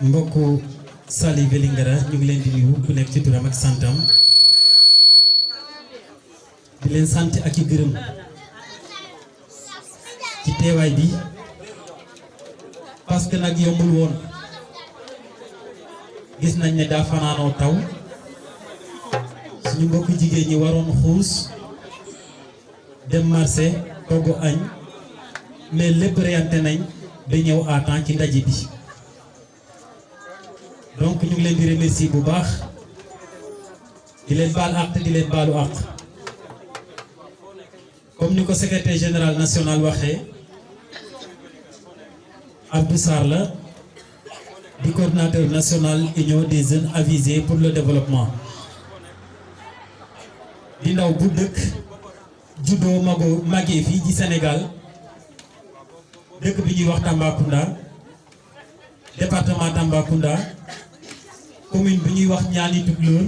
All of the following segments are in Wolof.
mbokku Saly Vélingara ñu ngi leen di nuyu ku nekk ci turam ak santam di leen sant ak i gërëm ci teewaay bi parce que nag yombul woon gis nañ ne daa fanaanoo taw suñu mbokku jigéen ñi waroon xuus dem marché togg añ mais lépp reyante nañ ba ñëw à temps ci ndaje bi donc ñu ngi leen di remercier bu baax di leen baal àq di leen baalu àq comme ni ko secrétaire général national waxee Abdou Sarr la di coordinateur national union des jeunes avisés pour le développement di ndaw bu dëkk juddoo màggee fii ci Sénégal dëkk bi ñuy wax Tambacounda département Tambacounda commune bi ñuy wax Niani Tukulóor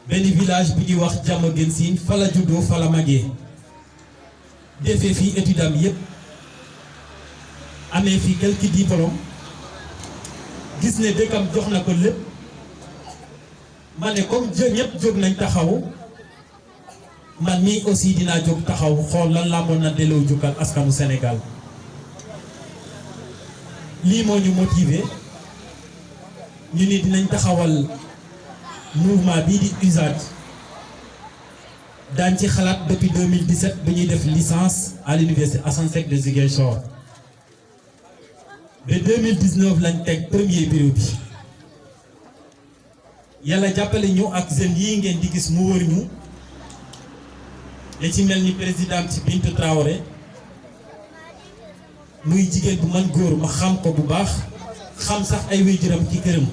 benn village bi ñuy wax Diamaguène Sine fa la juddoo fa la màggee defee fii étude am yépp amee fii quelques diplômes gis ne dëkkam jox na ko lépp ma ne comme ñëpp jóg nañ taxaw man mii aussi dinaa jóg taxaw xool lan laa mën na delloo jukkal askanu Sénégal lii moo ñu motivé ñu ni dinañ taxawal mouvement bii di UJAD daañ ci xalaat depuis 2017 bi ñuy def licence à l'université Assane Seck de Ziguinchor ba 2019 lañ teg premier bureau bi yàlla jàppale ñu ak jeunes yi ngeen di gis mu wër ñu li ci mel ni présidente Bintou Traoré muy jigéen bu man góor ma xam ko bu baax xam sax ay waajuram ci këram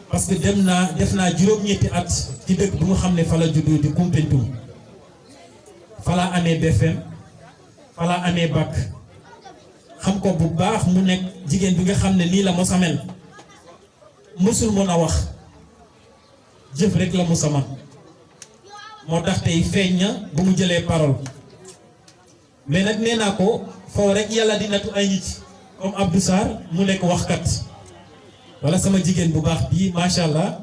parce que def naa juróom-ñetti at ci dëkk bu nga xam ne fa la juddoo di Koumpentoum fa la amee BFM fa la amee bac xam ko bu baax mu nekk jigéen bi nga xam ne nii la mos a mel mësul mën a wax jëf rek la mos a man moo tax tey feeñ na ba mu jëlee parole mais nag nee naa ko foo rek yàlla di nattu ay nit comme Abdou Sarr mu nekk waxkat wala sama jigéen bu baax bii macha allah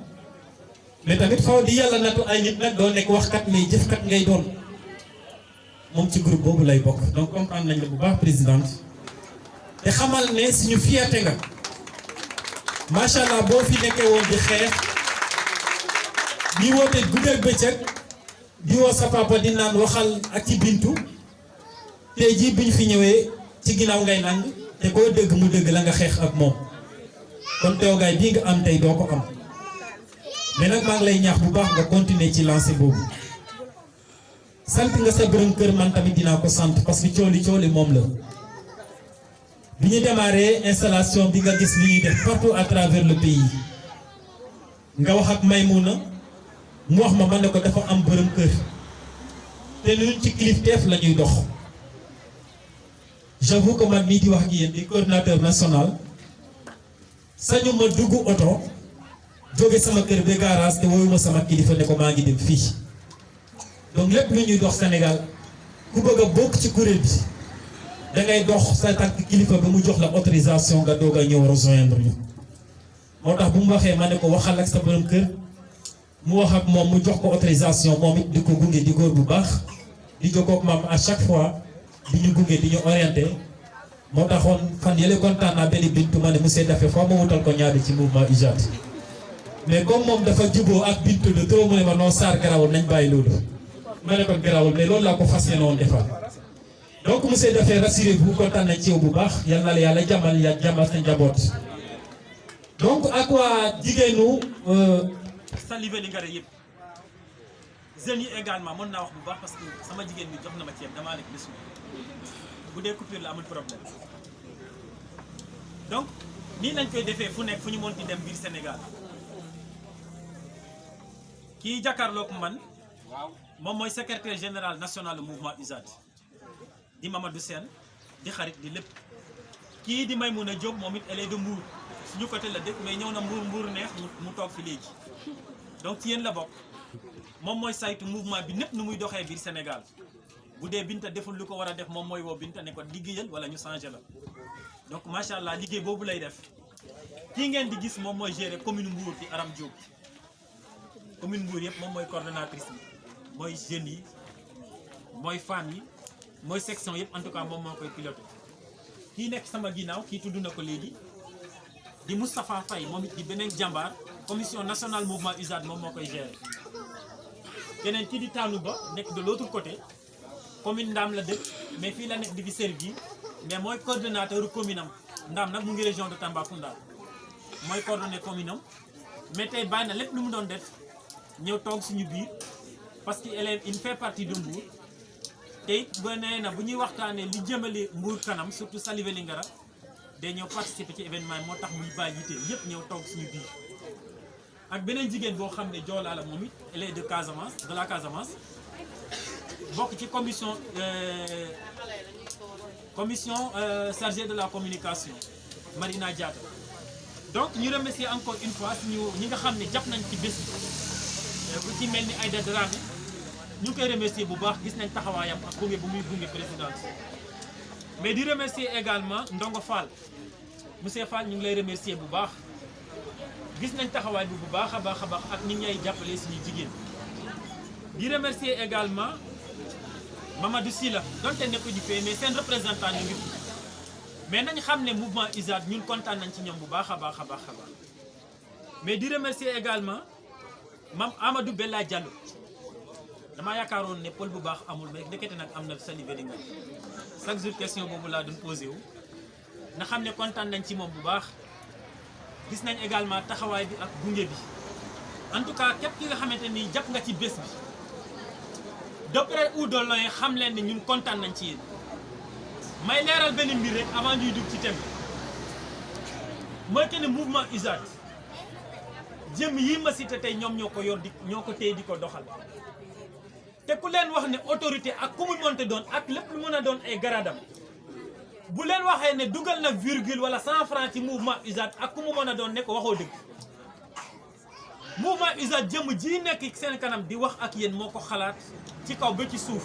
mais tamit foo di yàlla nattu ay nit nag doo nekk waxkat mais jëfkat ngay doon moom ci groupe boobu lay bokk donc comprendre nañ la bu baax présidente te xamal ne suñu fierté nga macha allah boo fi nekkee woon di xeex di woote guddeeg bëccëg di woo sa papa di naan waxal ak ci bintu tey jii bi ñu fi ñëwee ci ginnaaw ngay nang te koo dëgg mu dëgg la nga xeex ak moom kon teewaay bii nga am tey doo ko am mais nag maa ngi lay ñaax bu baax nga continuer ci lancé boobu sant nga sa borom kër man tamit dinaa ko sant parce que cooli moom la bi ñu démarré installation bi nga gis li ñuy def partout à travers le pays nga wax ak Maymouna mu wax ma ne ko dafa am borom kër te ñun ci kilifteef la ñuy dox j'avoue que man mii di wax ak yéen di coordinateur national sañu ma dugg oto jóge sama kër ba garage te woowuma sama kilifa ne ko maa ngi dem fii donc lépp lu ñuy dox Sénégal ku bëgg a bokk ci kuréel bi da ngay dox sa tànk kilifa ba mu jox la autorisation nga doog a ñëw rejoindre ñu moo tax bu mu waxee ma ne ko waxal ak sa borom kër mu wax ak moom mu jox ko autorisation moom it di ko gunge di góor bu baax di jokkoo ak maam à chaque fois di ñu gunge di ñu orienté moo taxoon fan yële kontaan naa benn bintu ma ne monsieur Daffé foo ma wutal ko ñaari ci mouvement UJAD mais comme moom dafa juboo ak bintu de trop mu ne ma non Sarr garawul nañ bàyyi loolu ma ne ko garawul mais loolu laa ko fas yéene woon defal donc monsieur Daffé rassurez-vous kontaan nañ ci yow bu baax yal na la yàlla jàmmal ya jàmmal sa njaboot donc ak waa jigéenu Saly Vélingara yëpp jeunes yi également mën naa wax bu baax parce que sama jigéen bi jox na ma ceeb damaa nekk bés bu dee coupure la amul problème donc nii lañ koy defee fu nekk fu ñu mënti dem biir Sénégal kii jàkkaarloog man moom mooy secrétaire général national du mouvement UJAD di Mamadou Sène di xarit di lépp kii di Maymouna Diop moom it elle est de Mbour suñu côté la dëkk mais ñëw na Mbour neex mu toog fi léegi donc ci yéen la bokk moom mooy saytu mouvement bi népp nu muy doxee biir Sénégal bu dee Binta deful lu ko war a def moom mooy woo Binta ne ko liggéeyal wala ñu changé la donc macha allah liggéey boobu lay def kii ngeen di gis moom mooy gérer commune Mbour di Aram Diop commune Mbour yëpp moom mooy coordonnatrice bi mooy jeunes yi mooy femmes yi mooy section yëpp en tout cas moom moo koy piloté. kii nekk sama ginnaaw kii tudd na ko léegi di Moustapha Faye moom it di beneen jàmbaar commission nationale mouvement USAD moom moo koy gérer. keneen kii di Taanou Ba nekk de l'autre côté commune Ndam la dëkk mais fii la nekk di fi servir mais mooy coordonnateur commune am Ndam nag mu ngi région de Tambacounda mooy coordonné commune am mais tey bàyyi na lépp lu mu doon def ñëw toog suñu biir parce que il fait partie de Mbour te it ba nee na bu ñuy waxtaanee li jëmale Mbour kanam surtout Saly Vélingara day ñëw participer ci événement yi moo tax muy bàyyi yitteem yëpp ñëw toog suñu biir. ak beneen jigéen boo xam ne Joola la moom it elle est de Casamance de la Casamance bokk ci commission chargée de la communication Marina Diatta. donc ñu remercier encore une fois suñu ñi nga xam ne jàpp nañ ci bés bi ku ci mel ni Aïda Dramé ñu koy remercier bu baax gis nañ taxawaayam ak gunge bu muy gunge présidente mais di remercier également Ndongo Fall monsieur Fall ñu ngi lay remercier bu baax. gis nañ taxawaay bi bu baax a baax ak nit ñay jàppale suñu jigéen di remercier également Mamadou Sylla donte nekku di fee mais seen représentant ñu ngi fi mais nañ xam ne mouvement USAD ñun kontaan nañ ci ñoom bu baax a baax mais di remercier également Mame Amadou Bella Diallo damaa yaakaaroon ne pël bu baax amul mais nekkete nag am na Saly Vélingara chaque jour question boobu laa doon posé wu na xam ne kontaan nañ ci moom bu baax. gis nañ également taxawaay bi ak gunge bi en tout cas képp ki nga xamante ni jàpp nga ci bés bi de près ou de loin xam leen ni ñun kontaan nañ ci yéen may leeral benn mbir rek avant ñuy dugg ci thème bi mooy que ne mouvement USAD jëm yi ma cité tey ñoom ñoo ko yor ñoo ko téye di ko doxal te ku leen wax ne autorité ak ku mu mënte doon ak lépp lu mën a doon ay garaadam bu leen waxee ne dugal na virgule wala 100 francs ci mouvement USAD ak ku mu mën a doon ne ko waxoo dëgg mouvement USAD jëm ji nekk seen kanam di wax ak yéen moo ko xalaat ci kaw ba ci suuf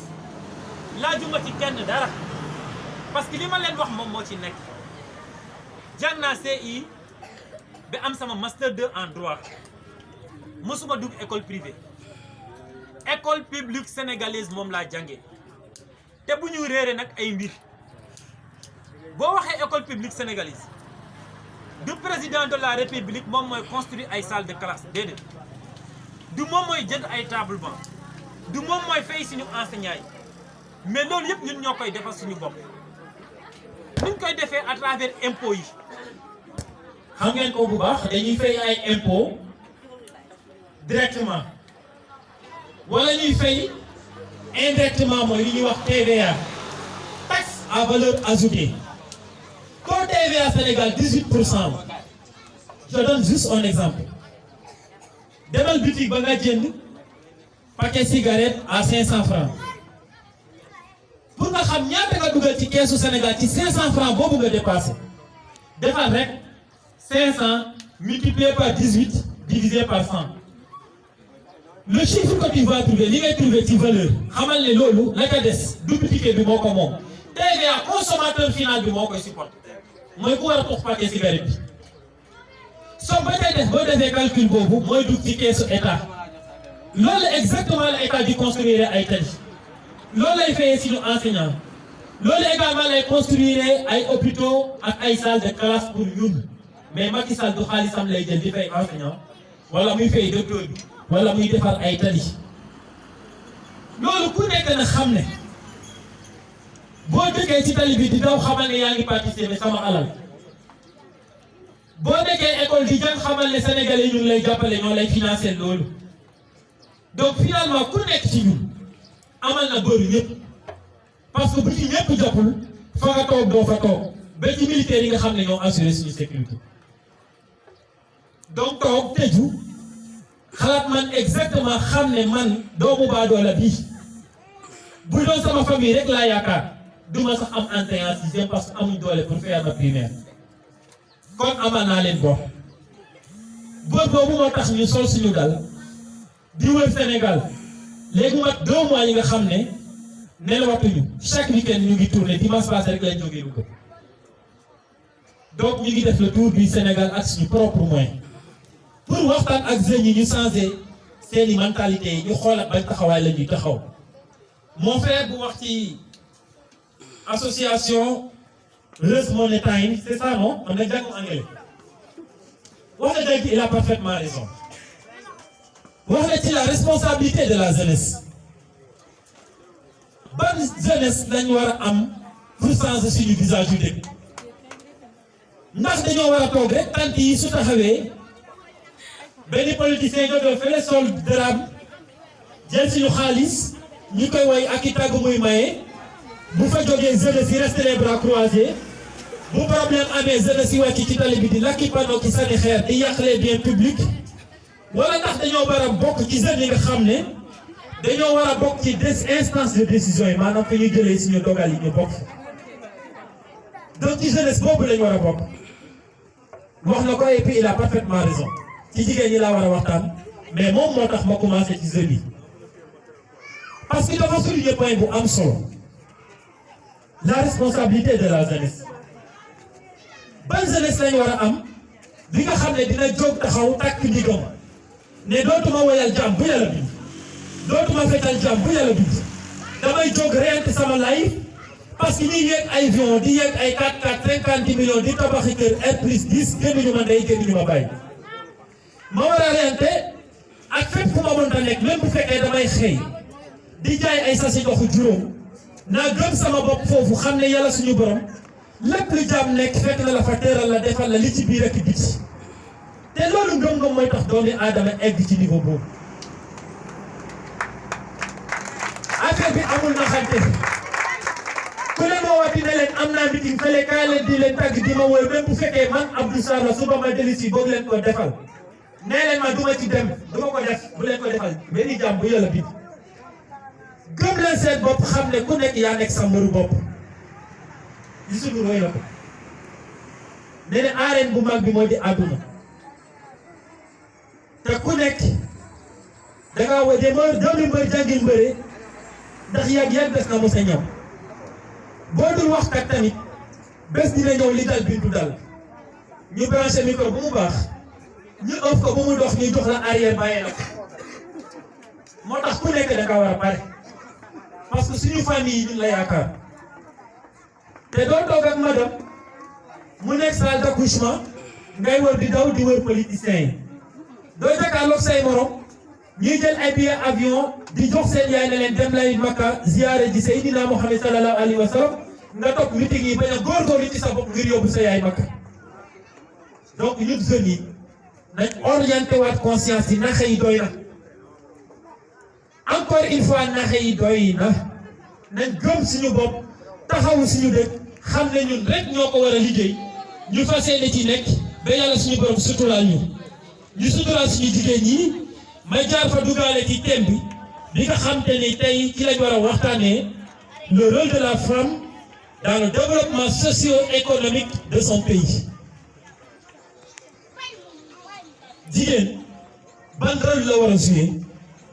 laajuma ci kenn dara parce que li ma leen wax moom moo ci nekk jàng naa CI ba am sama master 2 en droit mosuma dugg école privée école publique sénégalaise moom laa jàngee te bu ñu réere nag ay mbir boo waxee école publique sénégalaise du président de la république moom mooy construire ay salle de classe déedéet du moom mooy jënd ay table banc du moom mooy fay suñu enseignants yi mais loolu yëpp ñun ñoo koy defal suñu bopp nuñ koy defee à travers impôts yi xam ngeen ko bu baax dañuy fay ay impôts directement wala ñuy fay indirectement mooy li ñuy wax TVA taxe à valeur ajoutée. Quand TVA Sénégal 18%, je donne juste un exemple. Demal boutique ba nga jënd paquet cigarette à 500 francs. Pour nga xam ñaata nga dugal ci keesu Sénégal ci 500 francs boobu nga dépassé. Defal rek 500 multiplié par 18 divisé par 100. Le chiffre que tu vas trouver, li ngay trouver ci valeur, xamal ne loolu la ca des du boutique bi moo ko moom. TVA consommateur final bi moo koy supporté. mooy ku war a tox paquet cigarette bi soo ba tey def boo defee calcul boobu mooy dugg ci keesu état loolu exactement la état di construire ay tali loolu lay fayee suñu enseignant loolu également lay construire ay hôpitaux ak ay salles de classe pour ñun mais Macky Sall du xaalisam lay jël di fay enseignant wala muy fay docteur bi wala muy defar ay tali loolu ku nekk na xam ne boo dëkkee ci tali bi di daw xamal ne yaa ngi participer sama alal boo nekkee école di jàng xamal ne sénégalais yi ñu ngi lay jàppale ñoo lay financer loolu donc finalement ku nekk ci ñun amal na bëri ñëpp parce que bu ci ñëpp jàppul fa nga toog doo fa toog ba ci militaires yi nga xam ne ñoo assuré suñu sécurité donc toog tëju xalaat man exactement xam ne man doomu baadoola bii bu doon sama famille rek laa yaakaar duma sax am entrée en sixième parce que amuñ doole pour faire ma primaire kon amal naa leen bor boobu moo tax ñu sol suñu dal di wër Sénégal léegi mat 2 mois yi nga xam ne nelawatuñu chaque week-end ñu ngi tourné dimanche passé rek lañ jógee Louga donc ñu ngi def le tour du Sénégal ak suñu propre moyen pour waxtaan ak jeunes yi ñu changer seeni mentalité yi ñu xool bañ taxawaay la ñuy taxaw. Mon frère bu wax ci association Raise Money Time, c'est ça non? On a déjà en anglais. Wax na dëgg, il a parfaitement raison. Wax na ci la responsabilité de la jeunesse. Ban jeunesse lañu war a am pour changer suñu visage yu dëkk. Ndax dañoo war a toog rek tant yi su taxawee benn politicien jóge fële sol dërëm jël suñu xaalis ñu koy woy ak i tàgg muy maye bu fa jógee jeunesse yi reste les bras croisés bu problème amee jeunesse yi wàcc ci tali bi di lakki panneau ki sànni xeer di yàq les biens publics wala ndax dañoo war a bokk ci jeunes yi nga xam ne dañoo war a bokk ci des instances de décision yi maanaam fi ñuy jëlee suñu dogal yi ñu bokk donc ci jeunesse boobu lañu war a bokk wax na ko et puis il a parfaitement raison ci jigéen ñi laa war a waxtaan mais moom moo tax ma commencé ci jeunes yi parce que dafa souligner point bu am solo la responsabilité de la jeunesse ban jeunesse lañu war a am bi nga xam ne dina jóg taxaw takk ndigam ne dootuma woyal jàmm bu yàlla bind dootuma fetal jàmm bu yàlla bind damay jóg reyante sama life parce que ñuy yéeg ay avion di yéeg ay 4x4 50 millions di tabaxi kër R+10 génnuñu ma ndey génnuñu ma bàyyi ma war a reyante ak fépp fu ma mënta nekk même bu fekkee damay xëy di jaay ay sasi ndoxu juróom naa gëm sama bopp foofu xam ne yàlla suñu borom lépp lu jaam nekk fekk na la fa teeral la defal la li ci biir ak biti te loolu ngëm-ngëm mooy tax doomi aadama egg ci niveau boobu affaire bi amul naxante ku leen woowati ne leen am naa meeting fële kaay leen di leen tàgg di ma woy même bu fekkee man Abdou Sarr la suba ma jëli si boog leen ko defal nee leen ma duma ci dem duma ko def bu leen ko defal benn jaam bu yàlla bind gëm leen seen bopp xam ne ku nekk yaa nekk sa mbëru bopp li suñu roy la ko nee na arène bu mag bi moo di àdduna te ku nekk dangaa wa demoor doomi mbër jàngil mbëre ndax yàgg des na mu sa ñam boo dul waxkat tamit bés dina ñëw li dal bintu dal ñu branché micro bu mu baax ñu ëpp ko bu mu dox ñu jox la arrière bàyyee la moo tax ku nekk da nga war a pare parce que suñu famille yi ñun la yaakaar te doo toog ak madame mu nekk salle d'accouchement ngay wër di daw di wër politiciens yi doo jàkkaarloog say morom ñuy jël ay billet avion di jox seen yaay ne leen dem lay Makka ziyaare ji Seydina Muhammad sallallahu alayhi wa sallam nga toog meeting yi bañ a góorgóorlu ci sa bopp ngir yóbbu sa yaay Makka donc ñun jeunes yi nañ orienté waat conscience yi naxe yi doy na encore une fois naxe yi doy na nañ gëm suñu bopp taxawu suñu dëkk xam ne ñun rek ñoo ko war a liggéey ñu fas yéene ci nekk ba yàlla suñu borom suturaal ñu suturaal suñu jigéen ñi may jaar fa dugaale ci thème bi nga xam te ni tey ci lañ war a waxtaanee le rôle de la femme dans le développement socio-économique de son pays. jigéen ban rôle la war a jouer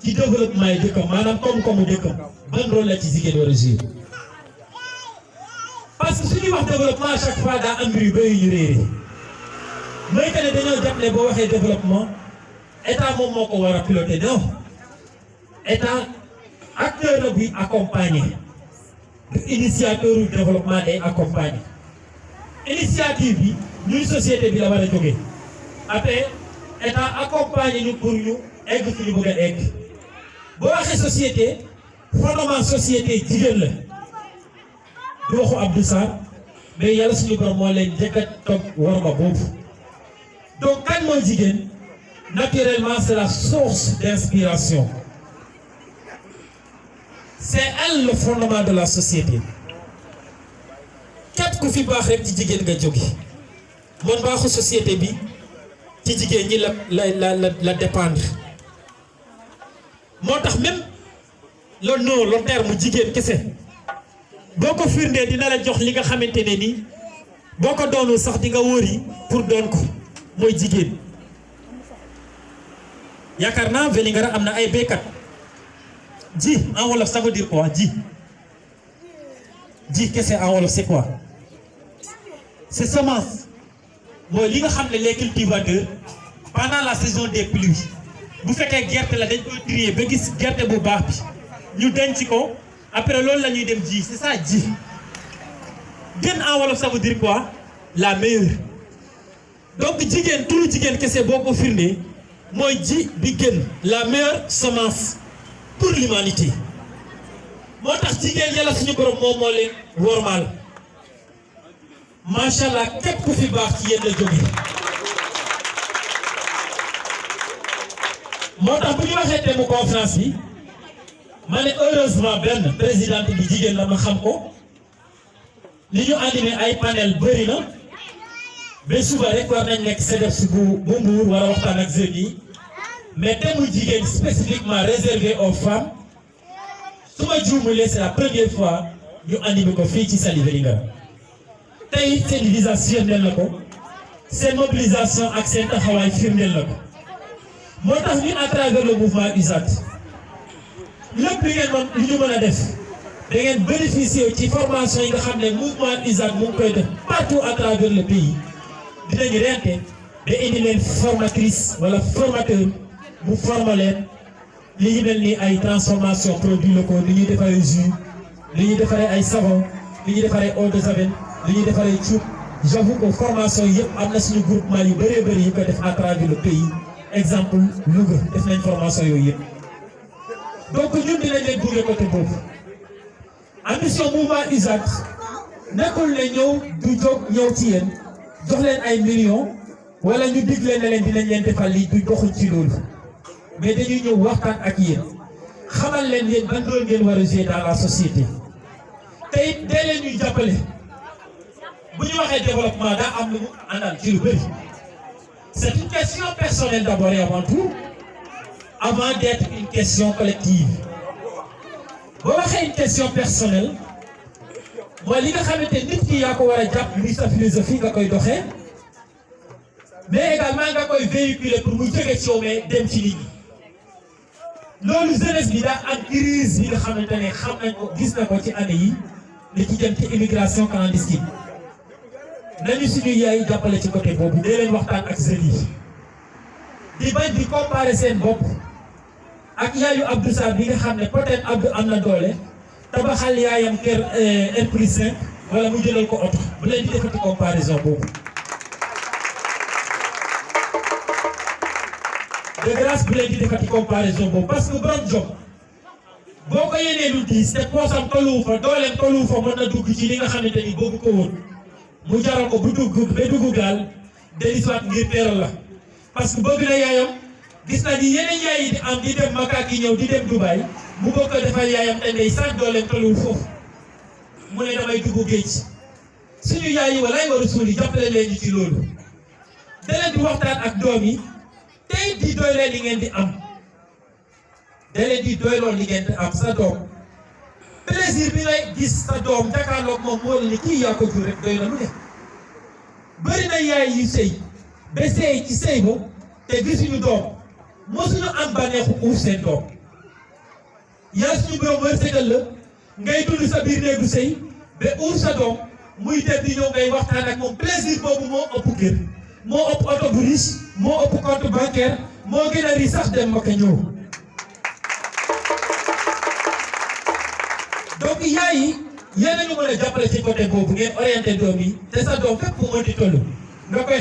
ci développement yi dëkkam maanaam koom-koomu dëkkam ban rôle la ci jigéen war a jouer parce que su ñuy wax développement à chaque fois daa am mbir yu bëri ñu réeré mooy que ne dañoo jàpp ne boo waxee développement état moom moo ko war a piloter non état acteur la buy accompagner du initiateur du développement day accompagner initiative bi ñun société bi la war a jógee après état accompagner ñu pour ñu egg fi ñu bëgg a egg boo waxee société fondement société jigéen la du waxu Abdou Sarr mais yàlla suñu borom moo leen njëkk a toog war ma boobu donc kan mooy jigéen naturellement c'est la source d'inspiration c'est elle le fondement de la société képp ku fi baax rek ci jigéen nga jóge mon baaxu société bi ci jigéen ñi la dépendre moo tax même le terme jigéen kese boo ko firndee dina la jox li nga xamante ne ni boo ko doonul sax di nga wëri pour doon ko mooy jigéen yaakaar naa Vélingara am na ay béykat ji en wolof ça veut dire quoi ji kese en wolof c'est quoi c'est semence mooy li nga xam ne les cultivateurs pendant la saison des pluies bu fekkee gerte la dañ koy trier ba gis gerte bu baax bi ñu denc ko après loolu la ñuy dem ji c'est ça ji gën en wolof ça veut dire quoi la meilleure. donc jigéen turu jigéen kese boo ko firndee mooy ji bi gën la meilleure semence pour l'humanité moo tax jigéen yàlla suñu borom moom moo leen wormaal macha allah képp ku fi baax ci yéen la jóge moo tax bu ñu waxee thème conférence bi ma ne heureusement benn présidente bi jigéen la ma xam ko li ñu animé ay panel bëri na ba suba rek war nañ nekk CDEPS bu Mbour war a waxtaan ak jeunes yi mais thème jigéen spécifiquement réservé aux femmes su ma juumulee c'est la première fois ñu animé ko fii ci Saly Vélingara tey seen visage firndeel na ko seen mobilisation ak seen taxawaay firndeel na ko moo tax ñun à travers le mouvement UJAD lépp li ngeen li ñu mën a def da ngeen bénéficier ci formation yi nga xam ne mouvement UJAD mu ngi koy def partout à travers le pays dinañu rente da indi leen formatrice wala formateur bu former leen li ñu mel ni ay transformation produits locaux li ñuy defaree jus li ñuy defaree ay savon li ñuy defaree eau de javel li ñuy defaree cuub j'avoue que formation yi yëpp am na suñu groupement yu bëree bëri yu koy def à travers le pays exemple Louga def nañ formation yooyu yëpp donc ñun dinañ leen gunge côté boobu ambition mouvement UJAD nekkul ne ñëw du jóg ñëw ci yéen jox leen ay millions wala ñu dig leen ne leen dinañ leen defal lii du doxul ci loolu mais dañuy ñëw waxtaan ak yéen xamal leen yéen ban rôle ngeen war a jouer dans la société te it dee leen ñuy jàppale bu ñu waxee développement daa am lu mu àndal ci lu bëri c'est une question personnelle d'abord et avant tout avant d'être une question collective boo waxee une question personnelle mooy li nga xamante nit ki yaa ko war a jàpp li sa philosophie nga koy doxee mais également nga koy véhiculer pour mu jóge ci yow mais dem ci nit ñi loolu jeunesse bi daa am crise bi nga xamante ne xam nañ ko gis na ko ci année yi li ci jëm ci immigration clandestine nañu suñu yaay jàppale ci côté boobu dee leen waxtaan ak jeunes yi di bañ di comparer seen bopp ak yaayu Abdou Sarr bi nga xam ne peut-être Abdou am na doole tabaxal yaayam kër R+5 wala mu jëlal ko oto bu leen di defati comparaison boobu de grâce bu leen di defati comparaison boobu parce que borom jom boo ko yéenee lu diis te poosam tolluwu fa dooleem tolluwu fa mën na dugg ci li nga xamante ni boobu ko woon mu jaral ko bu dugg ba dugg gaal dellusiwaat ngir teeral la parce que bëgg na yaayam gis naa ni yeneen yaay yi di am di dem Makka ki ñëw di dem Dubaï mu bëgg ko defal yaayam te ngay sax dooleem tolluwul foofu mu ne damay dugg géej suñu yaay yi walaay war a suul yi jàppale leen ci loolu da leen di waxtaan ak doom yi tey di doyloo li ngeen di am da leen di doyloo li ngeen di am sa doom plaisir bi ngay gis sa doom jàkkaarloog moom moo la ni kii yaa ko jur rek doy na lu ne bëri na yaay yu sëy ba sëy ci sëy ba te gisuñu doom mosuñu am bànneexu uuf seen doom yaa suñu borom wërsëgal la ngay dund sa biir néegu sëy ba uuf sa doom muy dem di ñëw ngay waxtaan ak moom plaisir boobu moo ëpp kër moo ëpp oto bu riche moo ëpp compte bancaire moo gën a riche sax dem Makka ñëw donc yaay yi yéen a ñu mën a jàppale ci côté boobu ngeen orienté doom yi te sa doom fépp fu mu mën di toll nga koy